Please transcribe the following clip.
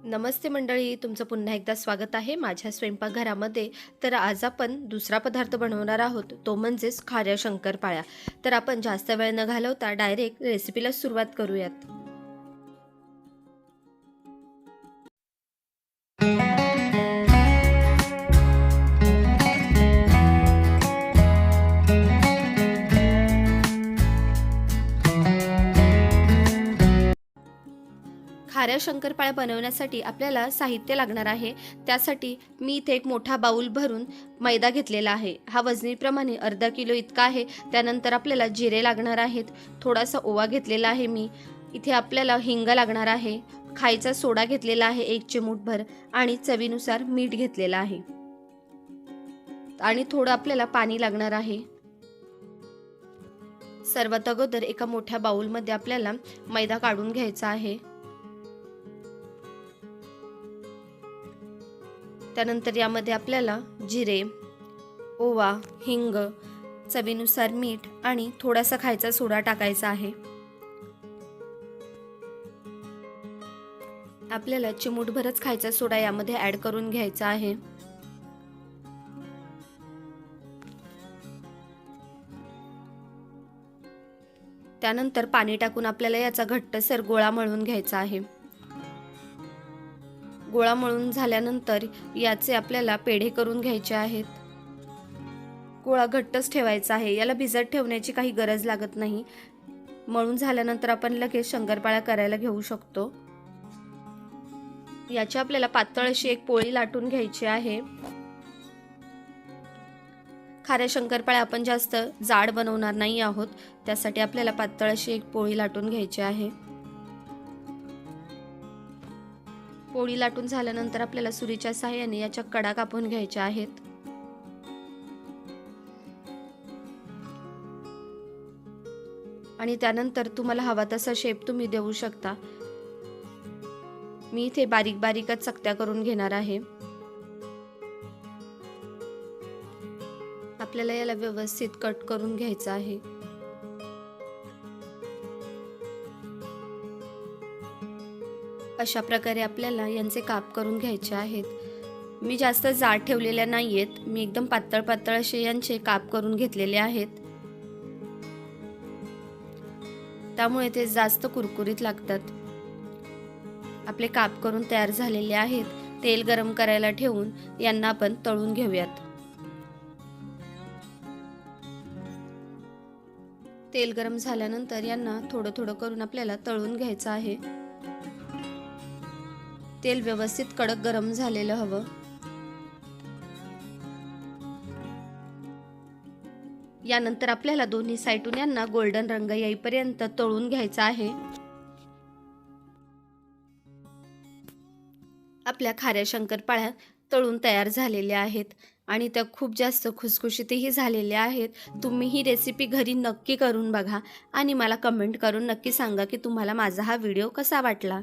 नमस्ते मंडळी, तुमचं पुन्हा एकदा स्वागत आहे माझ्या स्वयंपाकघरामध्ये. तर आज आपण दुसरा पदार्थ बनवणार आहोत, तो म्हणजेच खाऱ्या शंकरपाळ्या. तर आपण जास्त वेळ न घालवता डायरेक्ट रेसिपीला सुरुवात करूयात. खाऱ्या शंकरपाळ्या बनवण्यासाठी आपल्याला साहित्य लागणार आहे. त्यासाठी मी इथे एक मोठा बाऊल भरून मैदा घेतलेला आहे. हा वजनीप्रमाणे अर्धा किलो इतका आहे. त्यानंतर आपल्याला जिरे लागणार आहेत, थोडासा ओवा घेतलेला आहे मी. इथे आपल्याला हिंग लागणार आहे, खायचा सोडा घेतलेला आहे 1 चिमूटभर आणि चवीनुसार मीठ घेतलेलं आहे आणि थोडं आपल्याला पाणी लागणार आहे. सर्वात अगोदर एका मोठ्या बाऊलमध्ये आपल्याला मैदा काढून घ्यायचा आहे. त्यानंतर यामध्ये आपल्याला जिरे, ओवा, हिंग, चवीनुसार मीठ आणि थोडासा खायचा सोडा टाकायचा आहे. आपल्याला चिमूटभरच खायचा सोडा यामध्ये ॲड करून घ्यायचा आहे. त्यानंतर पाणी टाकून आपल्याला याचा घट्टसर गोळा मळून घ्यायचा आहे. गोळा मळून झाल्यानंतर याचे आपल्याला पेढे करून घ्यायचे आहेत. गोळा घट्टच ठेवायचा आहे, याला भिजत ठेवण्याची काही गरज लागत नाही. मळून झाल्यानंतर आपण लगेच शंकरपाळ्या करायला घेऊ शकतो. याची आपल्याला पातळ अशी एक पोळी लाटून घ्यायची आहे. खाऱ्या शंकरपाळ्या आपण जास्त जाड बनवणार नाही आहोत, त्यासाठी आपल्याला पातळ अशी एक पोळी लाटून घ्यायची आहे. पोळी लाटून झाल्यानंतर आपल्याला सुरीच्या सहाय्याने याच्या कडा कापून घ्यायच्या आहेत. आणि त्यानंतर तुम्हाला हवा तसा शेप तुम्ही देऊ शकता. मी इथे बारीक बारीकच चकत्या करून घेणार आहे. आपल्याला याला व्यवस्थित कट करून घ्यायचं आहे. अशा प्रकारे आपल्याला यांचे काप करून घ्यायचे आहेत. मी जास्त जाड ठेवलेल्या नाहीयेत, मी एकदम पातळ पातळ असे यांचे काप करून घेतलेले आहेत. त्यामुळे ते जास्त कुरकुरीत लागतात. आपले काप करून तयार झालेले आहेत. तेल गरम करायला ठेवून यांना आपण तळून घेऊयात. तेल गरम झाल्यानंतर यांना थोडं थोडं करून आपल्याला तळून घ्यायचं आहे. तेल व्यवस्थित कडक गरम झालेलं हवं. यानंतर आपल्याला दोन्ही साइडून यांना गोल्डन रंग येईपर्यंत तळून घ्यायचा आहे. आपल्या खाऱ्या शंकरपाळ्या तळून तयार झालेल्या आहेत आणि त्या खूप जास्त खुसखुशीतही झालेल्या आहेत. तुम्ही ही रेसिपी घरी नक्की करून बघा आणि मला कमेंट करून नक्की सांगा की तुम्हाला माझा हा व्हिडिओ कसा वाटला.